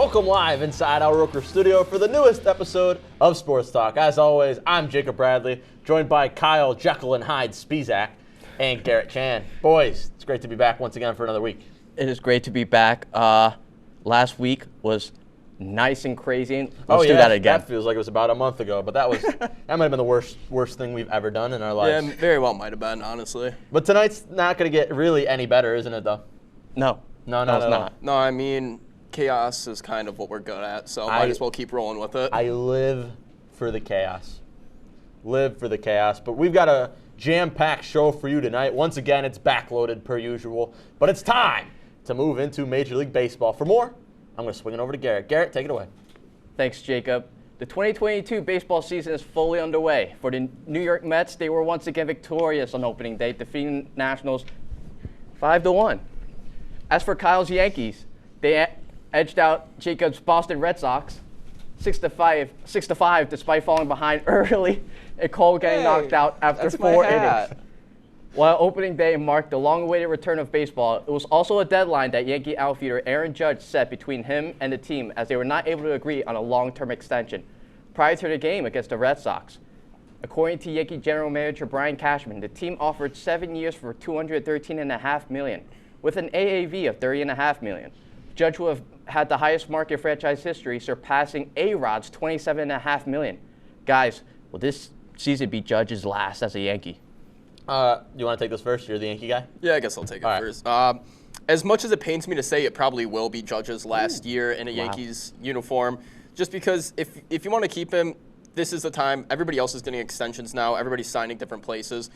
Welcome live inside our Rooker studio for the newest episode of Sports Talk. As always, I'm Jacob Bradley, joined by Kyle Jekyll and Hyde Spizak and Garrett Chan. Boys, it's great to be back once again for another week. It is great to be back. Last week was nice and crazy. Let's do that again. That feels like it was about a month ago, but that might have been the worst thing we've ever done in our lives. Yeah, very well might have been, honestly. But tonight's not going to get really any better, isn't it, though? No, it's not. No, I mean, chaos is kind of what we're good at, so might as well keep rolling with it. I live for the chaos. But we've got a jam-packed show for you tonight. Once again, it's backloaded per usual, but it's time to move into Major League Baseball. For more, I'm going to swing it over to Garrett. Garrett, take it away. Thanks, Jacob. The 2022 baseball season is fully underway. For the New York Mets, they were once again victorious on opening day, defeating Nationals 5-1. As for Kyle's Yankees, they edged out Jacob's Boston Red Sox 6-5, despite falling behind early and Cole getting knocked out after 4 innings. While opening day marked the long-awaited return of baseball, it was also a deadline that Yankee outfielder Aaron Judge set between him and the team, as they were not able to agree on a long-term extension prior to the game against the Red Sox. According to Yankee general manager Brian Cashman, the team offered 7 years for $213.5 million, with an AAV of $30.5 million. Judge would have had the highest market franchise history, surpassing A-Rod's $27.5 million. Guys, will this season be Judge's last as a Yankee? You want to take this first? You're the Yankee guy? Yeah, I guess I'll take it first. As much as it pains me to say, it probably will be Judge's last year in a Yankees uniform, just because if you want to keep him, this is the time. Everybody else is getting extensions now. Everybody's signing different places.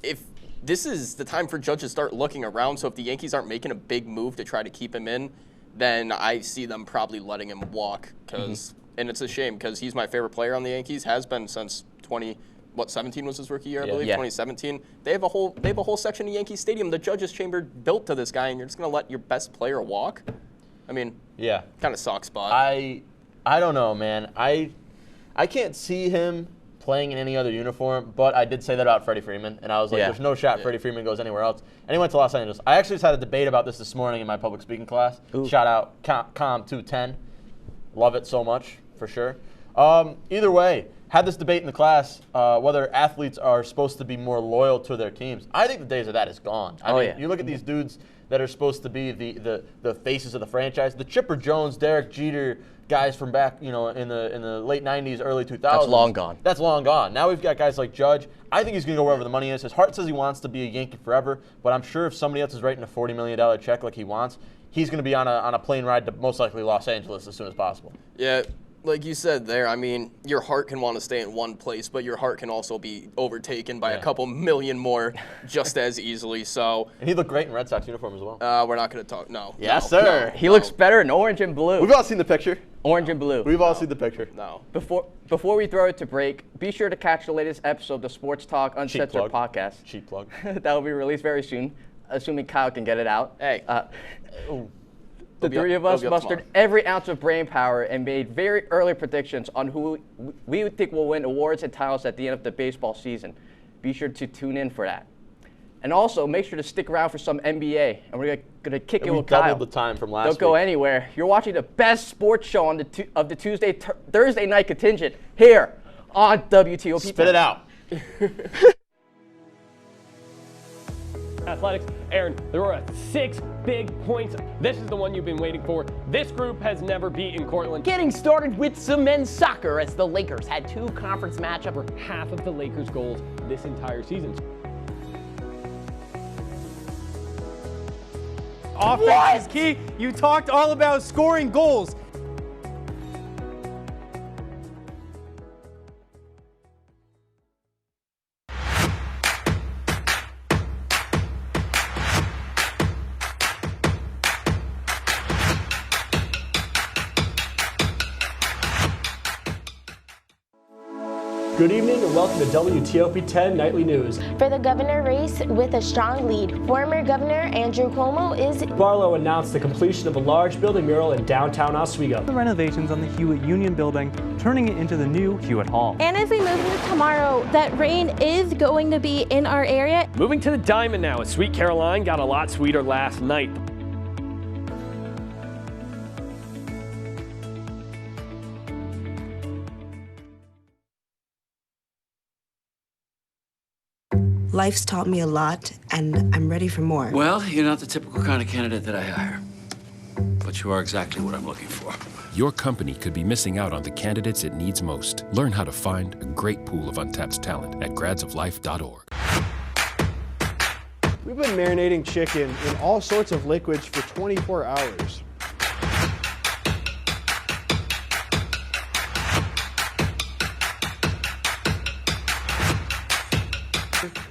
If this is the time for Judge to start looking around, so if the Yankees aren't making a big move to try to keep him in, then I see them probably letting him walk. And it's a shame because he's my favorite player on the Yankees, has been since 17 was his rookie year, I believe, 2017. They have a whole section of Yankee Stadium, the Judge's Chamber, built to this guy, and you're just going to let your best player walk? I mean, kind of soft spot. I don't know, man. I can't see him playing in any other uniform, but I did say that about Freddie Freeman, and I was like, there's no shot Freddie Freeman goes anywhere else. And he went to Los Angeles. I actually just had a debate about this morning in my public speaking class. Ooh. Shout out Com210. Love it so much, for sure. Either way, had this debate in the class whether athletes are supposed to be more loyal to their teams. I think the days of that is gone. I mean, you look at these dudes that are supposed to be the faces of the franchise. The Chipper Jones, Derek Jeter guys from back, in the late 90s, early 2000s. That's long gone. That's long gone. Now we've got guys like Judge. I think he's going to go wherever the money is. His heart says he wants to be a Yankee forever, but I'm sure if somebody else is writing a $40 million check like he wants, he's going to be on a plane ride to most likely Los Angeles as soon as possible. Yeah. Like you said there, I mean, your heart can want to stay in one place, but your heart can also be overtaken by a couple million more just as easily. So, and he looked great in Red Sox uniform as well. We're not going to talk. No. Yes, sir. He looks better in orange and blue. We've all seen the picture. Orange and blue. We've all seen the picture. No. Before we throw it to break, be sure to catch the latest episode of the Sports Talk Uncensored podcast. Cheap plug. That will be released very soon, assuming Kyle can get it out. Hey. The three of us mustered every ounce of brain power and made very early predictions on who we think will win awards and titles at the end of the baseball season. Be sure to tune in for that. And also, make sure to stick around for some NBA. And we're going to kick it with Kyle. We doubled the time from last week. Don't go anywhere. You're watching the best sports show on of the Thursday night contingent here on WTOP. Spit it out. Athletics. Aaron, there were 6 big points. This is the one you've been waiting for. This group has never beaten Cortland. Getting started with some men's soccer as the Lakers had 2 conference matchups for half of the Lakers' goals this entire season. Offense is key. You talked all about scoring goals. Good evening and welcome to WTOP 10 Nightly News. For the governor race with a strong lead, former Governor Andrew Cuomo is... Barlow announced the completion of a large building mural in downtown Oswego. The renovations on the Hewitt Union Building, turning it into the new Hewitt Hall. And as we move into tomorrow, that rain is going to be in our area. Moving to the Diamond now, as Sweet Caroline got a lot sweeter last night. Life's taught me a lot, and I'm ready for more. Well, you're not the typical kind of candidate that I hire. But you are exactly what I'm looking for. Your company could be missing out on the candidates it needs most. Learn how to find a great pool of untapped talent at gradsoflife.org. We've been marinating chicken in all sorts of liquids for 24 hours.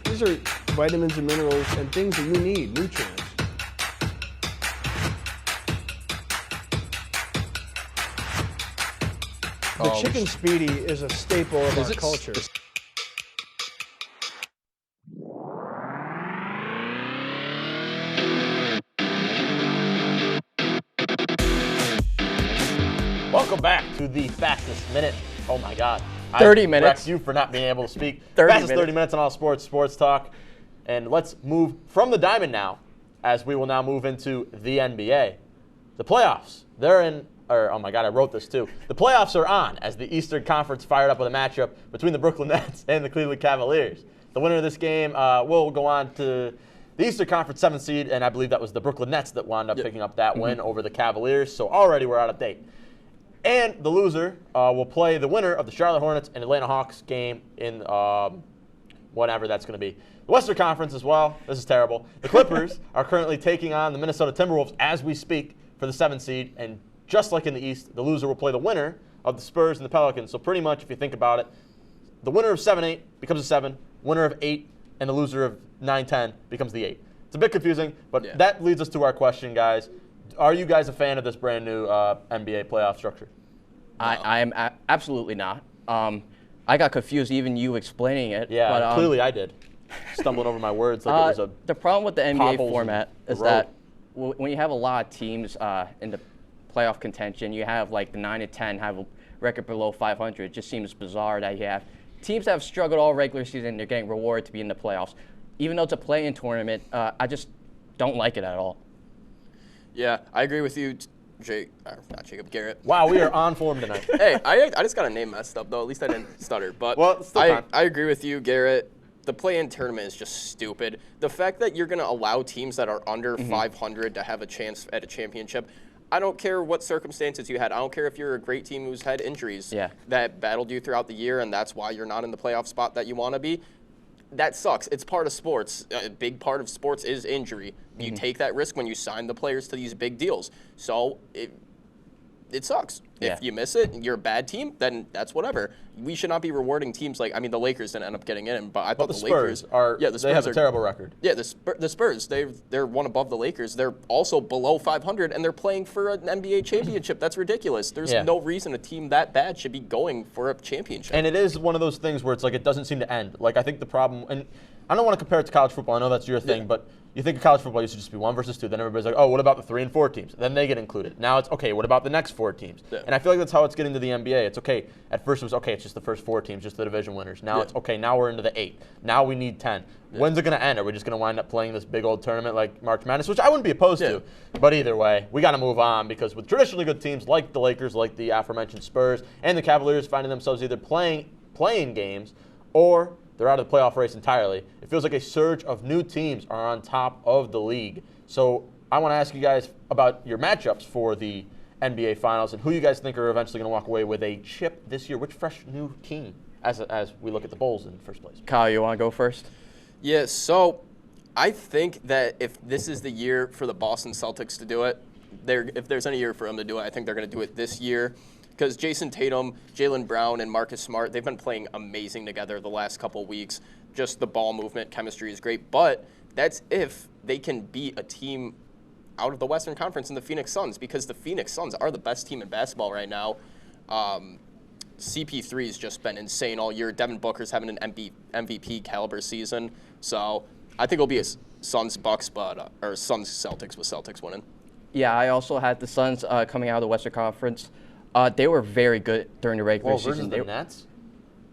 These are vitamins and minerals and things that you need, nutrients. The chicken speedy is a staple of our culture. Welcome back to the fastest minute. Oh my God. 30 minutes. Correct you for not being able to speak. 30 Fastest minutes. 30 minutes on all sports talk. And let's move from the diamond now, as we will now move into the NBA. The playoffs, oh my God, I wrote this too. The playoffs are on as the Eastern Conference fired up with a matchup between the Brooklyn Nets and the Cleveland Cavaliers. The winner of this game will go on to the Eastern Conference 7th seed, and I believe that was the Brooklyn Nets that wound up picking up that win over the Cavaliers. So already we're out of date. And the loser will play the winner of the Charlotte Hornets and Atlanta Hawks game in whatever that's going to be. The Western Conference as well. This is terrible. The Clippers are currently taking on the Minnesota Timberwolves as we speak for the 7th seed. And just like in the East, the loser will play the winner of the Spurs and the Pelicans. So pretty much, if you think about it, the winner of 7-8 becomes a 7, winner of 8, and the loser of 9-10 becomes the 8. It's a bit confusing, but that leads us to our question, guys. Are you guys a fan of this brand new NBA playoff structure? I am absolutely not. I got confused even you explaining it. Yeah, but, clearly I did. Stumbling over my words like it was the problem with the NBA format is road. that when you have a lot of teams in the playoff contention, you have like the 9 and 10 have a record below 500. It just seems bizarre that you have teams that have struggled all regular season. They're getting rewarded to be in the playoffs, even though it's a play-in tournament. I just don't like it at all. Yeah, I agree with you, not Jacob Garrett. Wow, we are on form tonight. Hey, I just got a name messed up, though. At least I didn't stutter. But well, I agree with you, Garrett. The play-in tournament is just stupid. The fact that you're going to allow teams that are under 500 to have a chance at a championship, I don't care what circumstances you had. I don't care if you're a great team who's had injuries that battled you throughout the year, and that's why you're not in the playoff spot that you want to be. That sucks. It's part of sports. A big part of sports is injury. You take that risk when you sign the players to these big deals. So it sucks. If you miss it, you're a bad team, then that's whatever. We should not be rewarding teams like, I mean, the Lakers didn't end up getting in, but I thought the Lakers Spurs they have a terrible record. Yeah, the Spurs, they're one above the Lakers. They're also below 500, and they're playing for an NBA championship. That's ridiculous. There's no reason a team that bad should be going for a championship. And it is one of those things where it's like it doesn't seem to end. Like I think the problem, and I don't want to compare it to college football. I know that's your thing, but you think of college football used to just be 1 versus 2. Then everybody's like, oh, what about the 3 and 4 teams? Then they get included. Now it's, okay, what about the next 4 teams? Yeah. And I feel like that's how it's getting to the NBA. It's okay. At first it was, okay, it's just the first 4 teams, just the division winners. Now it's, okay, now we're into the 8. Now we need 10. When's it going to end? Are we just going to wind up playing this big old tournament like March Madness, which I wouldn't be opposed to. But either way, we got to move on because with traditionally good teams like the Lakers, like the aforementioned Spurs, and the Cavaliers finding themselves either playing games or they're out of the playoff race entirely. It feels like a surge of new teams are on top of the league. So I want to ask you guys about your matchups for the NBA Finals and who you guys think are eventually going to walk away with a chip this year. Which fresh new team as we look at the Bulls in first place? Kyle, you want to go first? Yeah, so I think that if this is the year for the Boston Celtics to do it, if there's any year for them to do it, I think they're going to do it this year. Because Jason Tatum, Jaylen Brown, and Marcus Smart, they've been playing amazing together the last couple weeks. Just the ball movement, chemistry is great. But that's if they can beat a team out of the Western Conference in the Phoenix Suns, because the Phoenix Suns are the best team in basketball right now. CP3 has just been insane all year. Devin Booker's having an MVP caliber season. So I think it'll be a Suns-Bucks, or Suns-Celtics with Celtics winning. Yeah, I also had the Suns coming out of the Western Conference. They were very good during the regular season. Versus the Nets?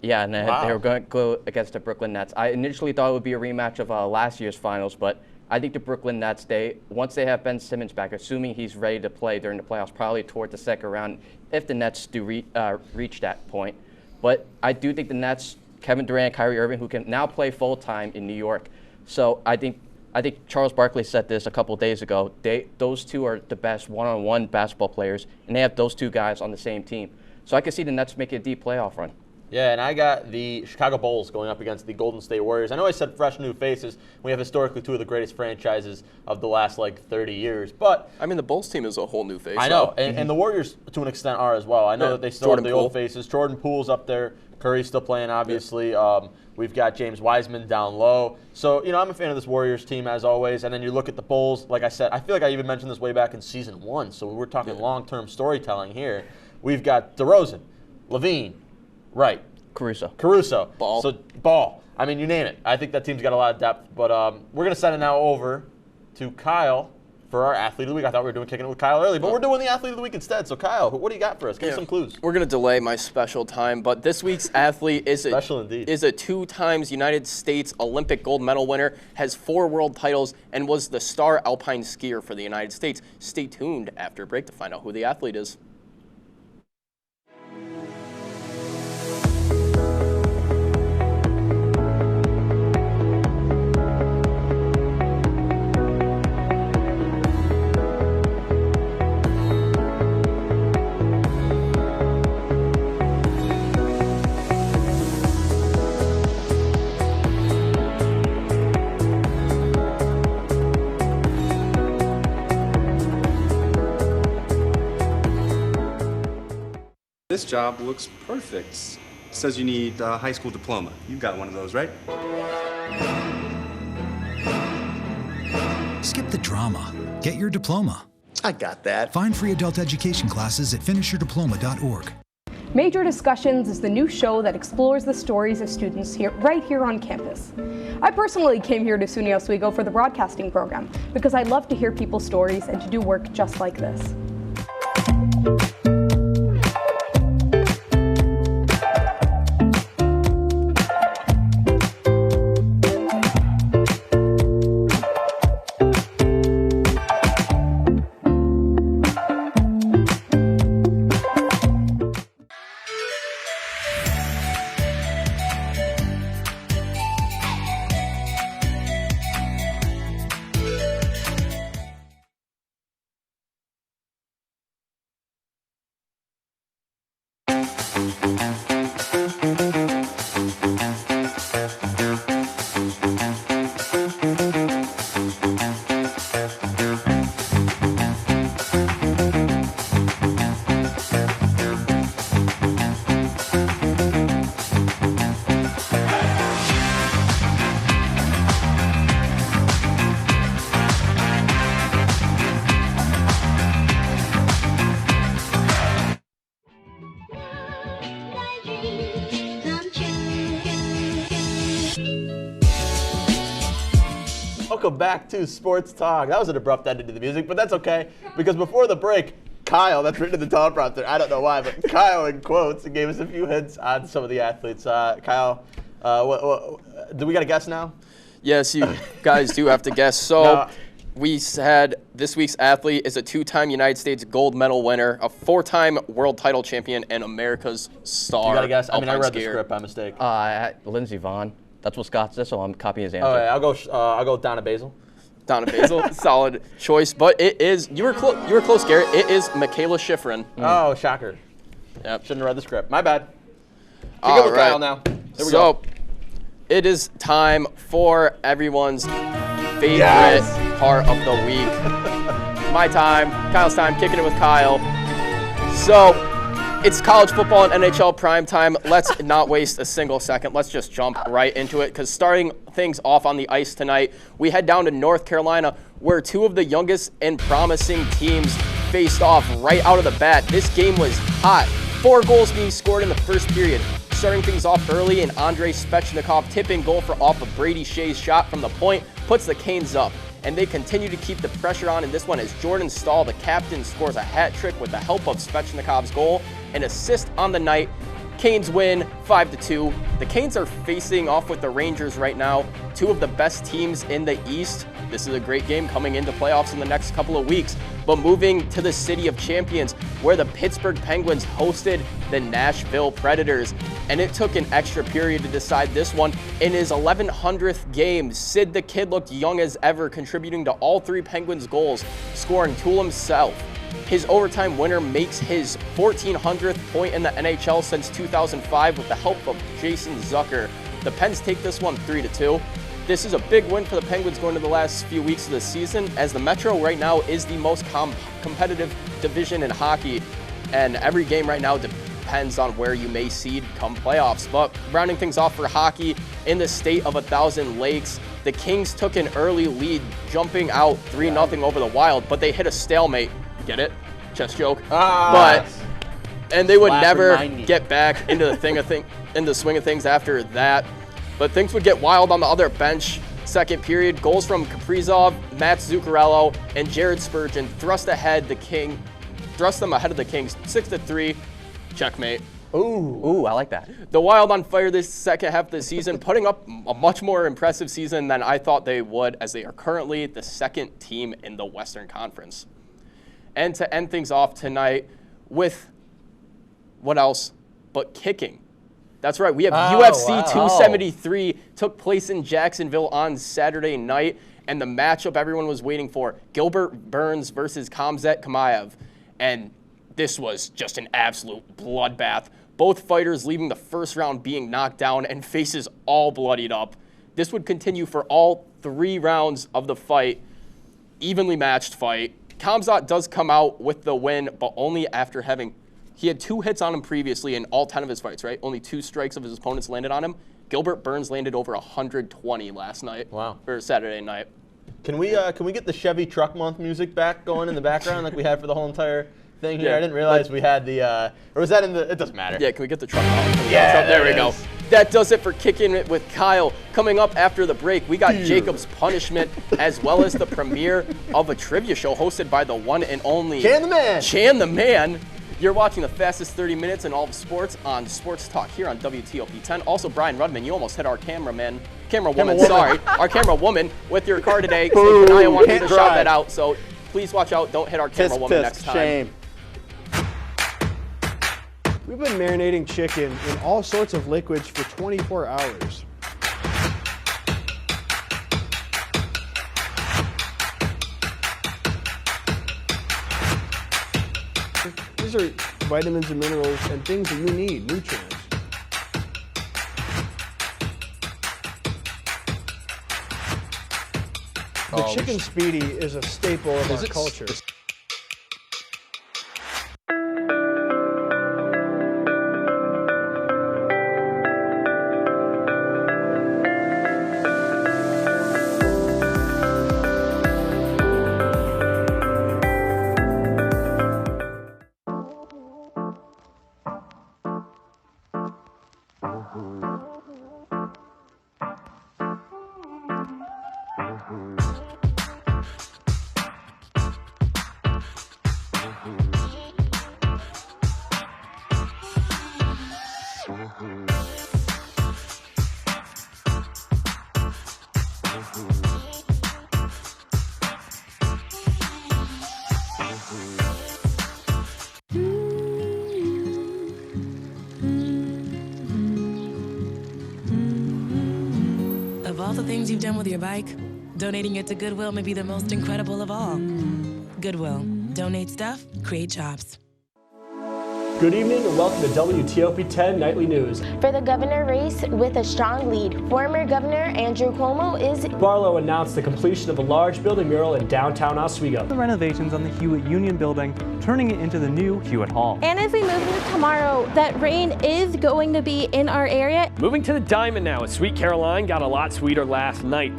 Yeah, and they were going to go against the Brooklyn Nets. I initially thought it would be a rematch of last year's finals, but I think the Brooklyn Nets, once they have Ben Simmons back, assuming he's ready to play during the playoffs, probably toward the second round, if the Nets do reach that point. But I do think the Nets Kevin Durant, Kyrie Irving, who can now play full-time in New York. So I think Charles Barkley said this a couple days ago. Those two are the best one-on-one basketball players, and they have those two guys on the same team. So I can see the Nets making a deep playoff run. Yeah, and I got the Chicago Bulls going up against the Golden State Warriors. I know I said fresh new faces. We have historically two of the greatest franchises of the last 30 years. But I mean, the Bulls team is a whole new face. I know, and the Warriors to an extent are as well. I know that they still have the old faces. Jordan Poole's up there. Curry's still playing, obviously. We've got James Wiseman down low. So, I'm a fan of this Warriors team, as always. And then you look at the Bulls. Like I said, I feel like I even mentioned this way back in season 1. So we're talking long-term storytelling here. We've got DeRozan, LaVine, Wright. Caruso. Ball. So, Ball. I mean, you name it. I think that team's got a lot of depth. But we're going to send it now over to Kyle for our Athlete of the Week. I thought we were kicking it with Kyle early, but we're doing the Athlete of the Week instead. So, Kyle, what do you got for us? Give me some clues. We're going to delay my special time, but this week's athlete is special indeed. Is a 2-time United States Olympic gold medal winner, has 4 world titles, and was the star alpine skier for the United States. Stay tuned after break to find out who the athlete is. This job looks perfect. It says you need a high school diploma. You've got one of those, right? Skip the drama. Get your diploma. I got that. Find free adult education classes at finishyourdiploma.org. Major Discussions is the new show that explores the stories of students right here on campus. I personally came here to SUNY Oswego for the broadcasting program because I love to hear people's stories and to do work just like this. Welcome back to Sports Talk. That was an abrupt ending to the music, but that's okay, because before the break, Kyle, that's written in the teleprompter, I don't know why, but Kyle in quotes gave us a few hints on some of the athletes. Kyle, do we got a guess now? Yes, you guys do have to guess. So we said this week's athlete is a 2-time United States gold medal winner, a 4-time world title champion, and America's star. You got to guess? I read skier. The script by mistake. Lindsey Vonn. That's what Scott said, so I'm copying his answer. All right, I'll go Donna Basil. Donna Basil, solid choice, but it is you were close, Garrett. It is Michaela Schifrin. Oh, shocker. Yep. Shouldn't have read the script. My bad. All with right. Kyle now. Here we go. It is time for everyone's favorite part of the week. My time, Kyle's time, kicking it with Kyle. So it's college football and NHL prime time. Let's not waste a single second. Let's just jump right into it, because starting things off on the ice tonight, we head down to North Carolina, where 2 of the youngest and promising teams faced off right out of the bat. This game was hot. 4 goals being scored in the first period. Starting things off early, and Andrei Svechnikov tipping goal off of Brady Shea's shot from the point puts the Canes up. And they continue to keep the pressure on in this one as Jordan Stahl, the captain, scores a hat trick with the help of Svechnikov's goal. An assist on the night. Canes win 5-2. The Canes are facing off with the Rangers right now, 2 of the best teams in the East. This is a great game coming into playoffs in the next couple of weeks. But moving to the City of Champions, where the Pittsburgh Penguins hosted the Nashville Predators. and it took an extra period to decide this one. In his 1100th game, Sid the Kid looked young as ever, contributing to all 3 Penguins goals, scoring 2 himself. His overtime winner makes his 1400th point in the NHL since 2005 with the help of Jason Zucker. The Pens take this one 3-2. This is a big win for the Penguins going to the last few weeks of the season, as the Metro right now is the most competitive division in hockey, and every game right now depends on where you may seed come playoffs. But rounding things off for hockey, in the state of 1,000 Lakes, the Kings took an early lead, jumping out 3-0 over the Wild, but they hit a stalemate. Get it? Chest joke. And they would never get back into the swing of things after that. But things would get wild on the other bench. Second period, goals from Kaprizov, Matt Zuccarello, and Jared Spurgeon thrust them ahead of the Kings 6-3. Checkmate. Ooh, I like that. The Wild on fire this second half of the season, putting up a much more impressive season than I thought they would, as they are currently the 2nd team in the Western Conference. And to end things off tonight with what else but kicking. That's right, we have UFC 273 took place in Jacksonville on Saturday night, and the matchup everyone was waiting for, Gilbert Burns versus Khamzat Chimaev. And this was just an absolute bloodbath. Both fighters leaving the first round being knocked down and faces all bloodied up. This would continue for all 3 rounds of the fight, evenly matched fight. Khamzat does come out with the win, but only after he had 2 hits on him previously in all 10 of his fights, right? Only 2 strikes of his opponents landed on him. Gilbert Burns landed over 120 last night. Wow. Or Saturday night. Can we get the Chevy Truck Month music back going in the background like we had for the whole entire thing here? Yeah, I didn't realize we had the, or was that in the, it doesn't matter. Yeah, can we get the truck on? Yeah, there we go. That does it for Kicking It with Kyle. Coming up after the break, we got Jacob's Punishment, as well as the premiere of a trivia show hosted by the one and only Chan the Man. Chan the Man. You're watching the fastest 30 minutes in all of sports on Sports Talk here on WTOP 10. Also, Brian Rudman, you almost hit our camera woman, our camera woman with your car today. So I want you to shout that out. So please watch out. Don't hit our camera woman next time. Shame. We've been marinating chicken in all sorts of liquids for 24 hours. These are vitamins and minerals and things that you need, nutrients. The Chicken Speedy is a staple of our culture. Of all the things you've done with your bike, donating it to Goodwill may be the most incredible of all. Goodwill. Donate stuff, create jobs. Good evening and welcome to WTOP 10 Nightly News. For the governor race with a strong lead, former Governor Andrew Cuomo is... Barlow announced the completion of a large building mural in downtown Oswego. The renovations on the Hewitt Union Building, turning it into the new Hewitt Hall. And as we move into tomorrow, that rain is going to be in our area. Moving to the Diamond now, as Sweet Caroline got a lot sweeter last night.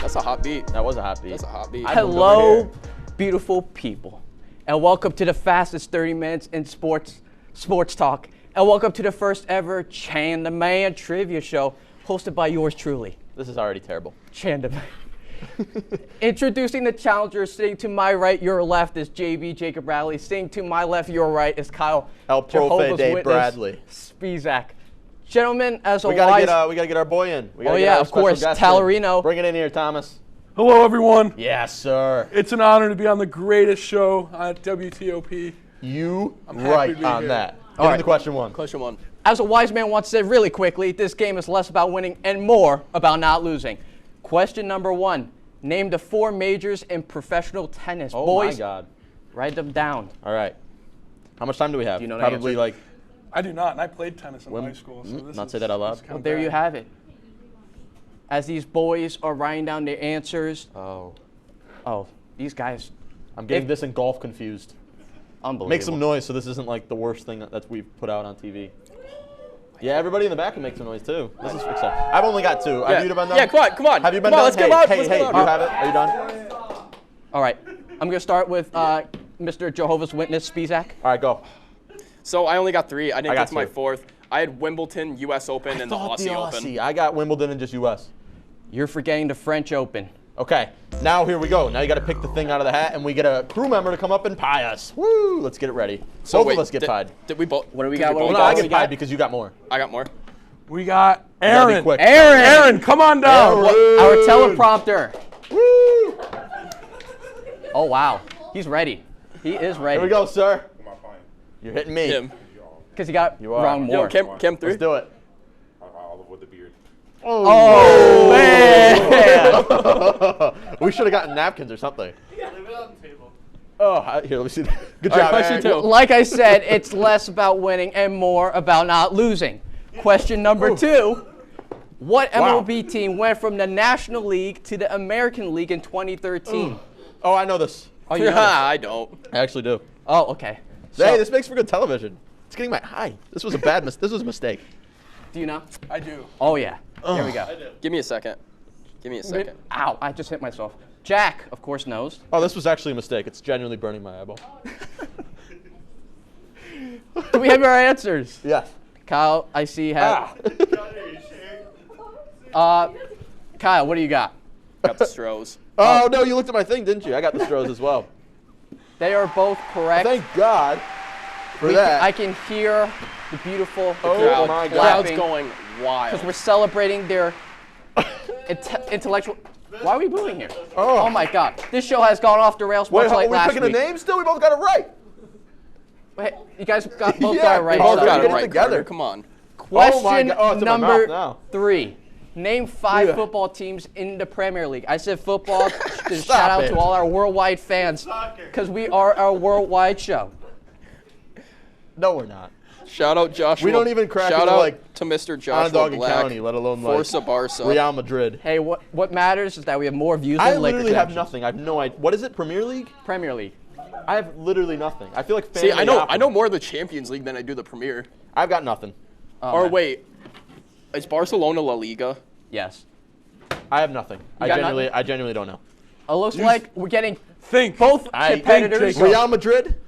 That's a hot beat. That was a hot beat. That's a hot beat. Hello, beautiful people, and welcome to the fastest 30 minutes in sports talk, and welcome to the first ever Chan the Man trivia show, hosted by yours truly. This is already terrible. Chan the Man. Introducing the challengers, sitting to my right, your left is JB Jacob Bradley. Sitting to my left, your right is Kyle El Profe Jehovah's de Witness Bradley. Spizak. Gentlemen, as a we wise... gotta get our boy in. We gotta Oh, get yeah, our of special course, guest in. Talarino. Bring it in here, Thomas. Hello, everyone. Yes, sir. It's an honor to be on the greatest show on WTOP. I'm happy right to be on here. that. All Get right. into question one. Question one. As a wise man once said really quickly, this game is less about winning and more about not losing. Question number 1. Name the 4 majors in professional tennis. Oh, Boys, my God. write them down. All right. How much time do we have? Do you know the Probably answer? like... I do not, and I played tennis in high school. So this not is, say that out loud. it's kinda Well, there you bad. have it. As these boys are writing down their answers. Oh, these guys. I'm getting this and golf confused. Unbelievable. Make some noise so this isn't like the worst thing that we've put out on TV. Yeah, everybody in the back can make some noise too. This is exciting. I've only got 2. Yeah. Have you been done? Yeah, come on. Have you been Come on, done? let's hey, get loud, hey, let's hey, get you loud. have it? Are you done? All right. I'm going to start with Mr. Jehovah's Witness, Spizak. All right, go. So I only got 3. I didn't I get got to my 2. 4th. I had Wimbledon, U.S. Open, and the Aussie Open. I got Wimbledon and just U.S. You're forgetting the French Open. Okay, now here we go. Now you got to pick the thing out of the hat, and we get a crew member to come up and pie us. Woo! Let's get it ready. So Both wait, of us get pied. Did we both? What do we did got? both Well, no, I get pied because you got more. I got more. We got gotta be Aaron. quick. Aaron, come on down. Our teleprompter. Woo! Oh, wow. He's ready. He is ready. Here we go, sir. You're hitting me. Him. Because he got You are. wrong more. Yo, Chem 3. Let's do it. With the beard. Oh, man. We should have gotten napkins or something. Oh, here, let me see that. Good All right, job, question Aaron. 2. Like I said, it's less about winning and more about not losing. Question number 2. What MLB team went from the National League to the American League in 2013? Oh, I know this. Oh, you know this. I don't. I actually do. Oh, okay. Hey, this makes for good television. It's getting my eye. This was a bad this was a mistake. Do you know? I do. Oh, yeah. Here we go. Give me a second. Give me a second. Ow, I just hit myself. Jack, of course, knows. Oh, this was actually a mistake. It's genuinely burning my eyeball. Do we have our answers? Yes. Kyle, I see you have. Kyle, what do you got? Got the Stros. Oh, no, you looked at my thing, didn't you? I got the Stros as well. They are both correct. Thank God for that. I can hear the beautiful Oh, my God. Crowd's going wild. because we're celebrating their intellectual. Why are we booing here? Oh. My God. This show has gone off the rails Wait, much like are we last picking week. a name still? We both got it right. Wait, you guys both got it right. we both so- got it right, together. Carter, come on. Question God. Oh, it's in my number mouth now. 3. Name 5 Yeah. football teams in the Premier League. I said football. Just Stop shout out it. to all our worldwide fans because we are a worldwide show. No, we're not. Shout out Joshua. We don't even crack Shout into, out like, to Mr. Joshua Onondaga Black. County, let alone like Forza Barca. Real Madrid. Hey, what matters is that we have more views I than Laker literally have connections. nothing. I have no idea. What is it? Premier League? Premier League. I have literally nothing. I feel like See, Family I Apple. know more of the Champions League than I do the Premier. I've got nothing. Or man. wait, is Barcelona La Liga? Yes. I have nothing. I got genuinely don't know. It looks like we're getting Think. both I competitors. think Real Madrid?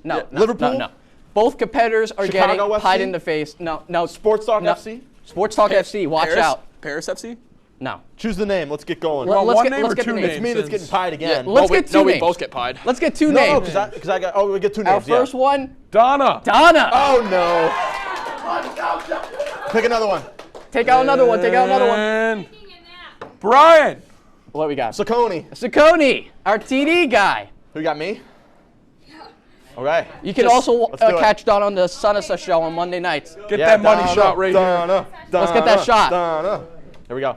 No, Yeah, no, Liverpool? No. Both competitors are Chicago getting FC? pied in the face. No. Sports Talk no. FC? Sports Talk FC. Watch Paris? out. Paris FC? No. Choose the name. Let's get going. Well, let's one get, name let's or get two the names? names. It's me that's getting pied again. Let's get two no, we names. both get pied. Let's get two No, names. because I got. Oh, we get two Our names. yeah. first one, Donna. Donna. Oh no. Pick another one. Take out another one. Take out another one. And Brian. What we got? Saccone. Saccone, our TD guy. Who got me? Okay. You can Just- also let's do it. catch Don on the Sanasa show on Monday nights. Get that money Donna, shot right here. Donna, Let's get that shot. Donna. Here we go.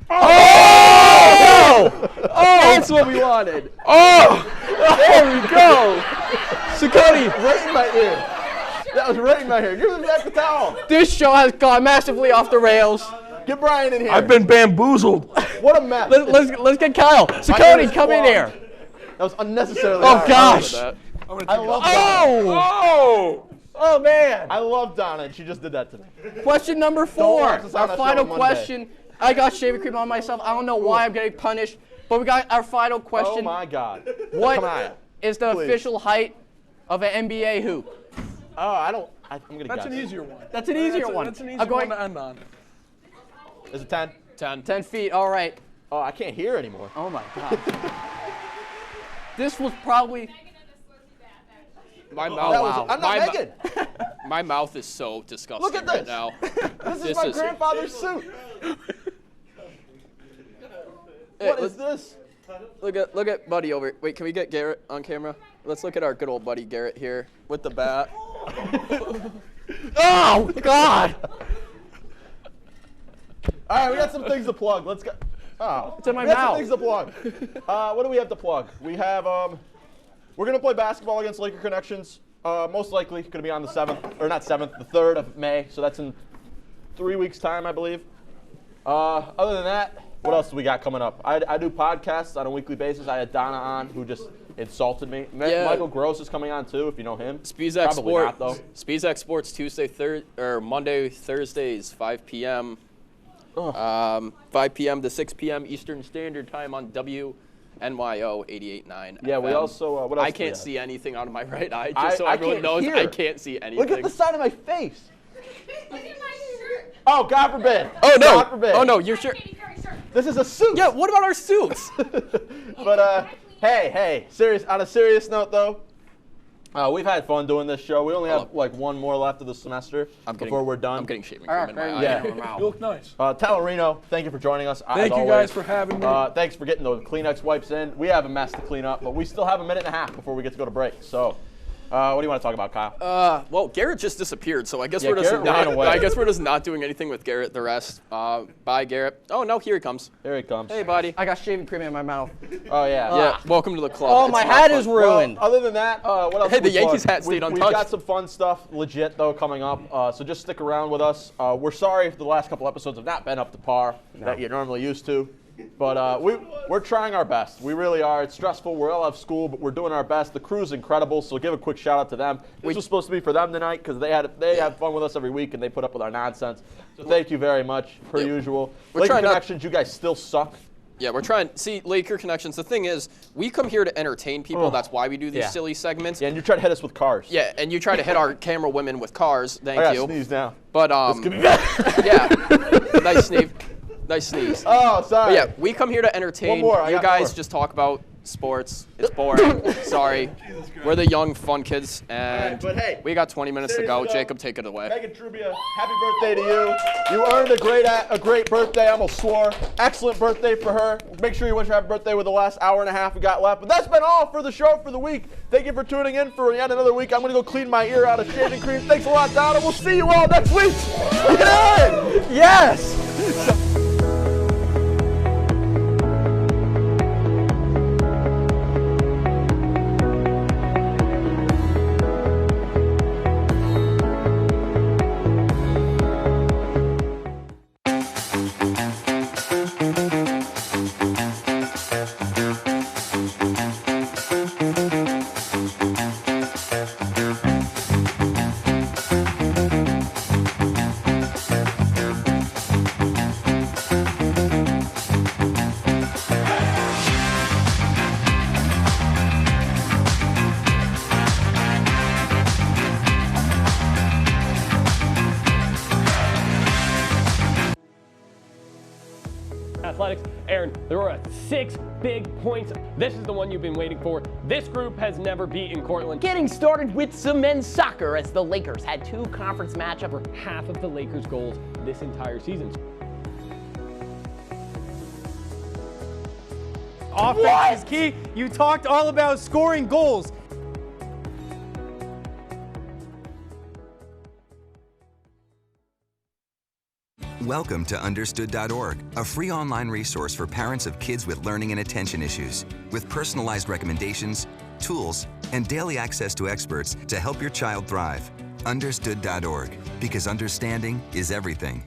Oh! That's what we wanted. Oh! There we go. Saccone, Right in my ear. That was right in my ear. Give him back the towel. this show has gone massively off the rails. Get Brian in here. I've been bamboozled. What a mess. Let's get Kyle. My ear Saccone, is come in clogged. here. That was unnecessarily Oh hard. gosh. I love Donna. Oh! Oh man. I love Donna, and she just did that to me. Question number Don't 4. watch the Our Sanasa show final on Monday. question. I got shaving cream on myself. I don't know why I'm getting punished, but we got our final Oh question. my God. What Come on. is the Please. official height of an NBA hoop? Oh, I'm gonna That's guess. an easier one. That's an easier one. That's an easier I'm going one to end on. Is it 10? 10 feet. All right. Oh, I can't hear anymore. Oh my God. This was probably. My mouth. I'm not Megan. My mouth is so disgusting Look at this. right now. This is my grandfather's suit. What is this? Look at Buddy over. Wait, can we get Garrett on camera? Let's look at our good old buddy Garrett here with the bat. Oh God! All right, we got some things to plug. Let's go. Oh, it's in my we got mouth. some things to plug. What do we have to plug? We have we're gonna play basketball against Laker Connections. Most likely gonna be on the 7th, or not 7th, the 3rd of May. So that's in 3 weeks' time, I believe. Other than that, what else do we got coming up? I do podcasts on a weekly basis. I had Donna on, who just insulted me. Yeah. Michael Gross is coming on too, if you know him. Spezak Probably Sports. not, though. Spezak Sports Monday, Thursdays, 5 p.m. 5 p.m. to 6 p.m. Eastern Standard Time on WNYO 88.9. Yeah, we also. What else I do we can't have? see anything out of my right eye, just so everyone knows. Hear. I can't see anything. Look at the side of my face. Oh, God forbid. Oh no! God forbid. Oh no! You're sure? This is a suit. Yeah. What about our suits? But hey, serious. On a serious note, though, we've had fun doing this show. We only have like one more left of the semester before we're done. I'm getting shaving cream in my eye. Yeah. You look nice. Talarino, thank you for joining us. Thank you guys for having me. Thanks for getting the Kleenex wipes in. We have a mess to clean up, but we still have a minute and a half before we get to go to break. So, what do you want to talk about, Kyle? Well, Garrett just disappeared, so I guess Yeah, we're just Garrett ran away. I guess we're just not doing anything with Garrett. The rest. Bye, Garrett. Oh no, here he comes. Here he comes. Hey, buddy. I got shaving cream in my mouth. Oh yeah. Yeah. Welcome to the club. Oh, It's my not hat fun. is ruined. Well, other than that, what else? Hey, do we the Yankees plug? hat stayed We've untouched. got some fun stuff, legit though, coming up. So just stick around with us. We're sorry if the last couple episodes have not been up to par that you're normally used to. But we're trying our best. We really are. It's stressful. We all have school, but we're doing our best. The crew's incredible, so give a quick shout out to them. This was supposed to be for them tonight because they have fun with us every week and they put up with our nonsense. So thank you very much, per usual. We're Laker trying not- Connections, you guys still suck. Yeah, we're trying. See, Laker Connections. The thing is, we come here to entertain people. Oh. That's why we do these Yeah. silly segments. Yeah, and you try to hit us with cars. Yeah, and you try to hit our camera women with cars. Thank I gotta you. sneeze now. But This could be bad. yeah, nice sneeze. Nice sneeze. Oh, sorry. But yeah, we come here to entertain. One more, I You got guys more. just talk about sports. It's boring. Sorry. We're the young, fun kids, and but hey, we got 20 minutes to go. seriously though, Jacob, take it away. Megan Trubia, happy birthday to you. You earned a great birthday. I almost swore. Excellent birthday for her. Make sure you wish her happy birthday with the last hour and a half we got left. But that's been all for the show for the week. Thank you for tuning in for yet another week. I'm going to go clean my ear out of shaving cream. Thanks a lot, Donna. We'll see you all next week. Look at it. Yes. Athletics. Aaron, there were 6 big points. This is the one you've been waiting for. This group has never beaten Cortland. Getting started with some men's soccer as the Lakers had 2 conference matchups for Half of the Lakers' goals this entire season. Offense is key. You talked all about scoring goals. Welcome to Understood.org, a free online resource for parents of kids with learning and attention issues, with personalized recommendations, tools, and daily access to experts to help your child thrive. Understood.org, because understanding is everything.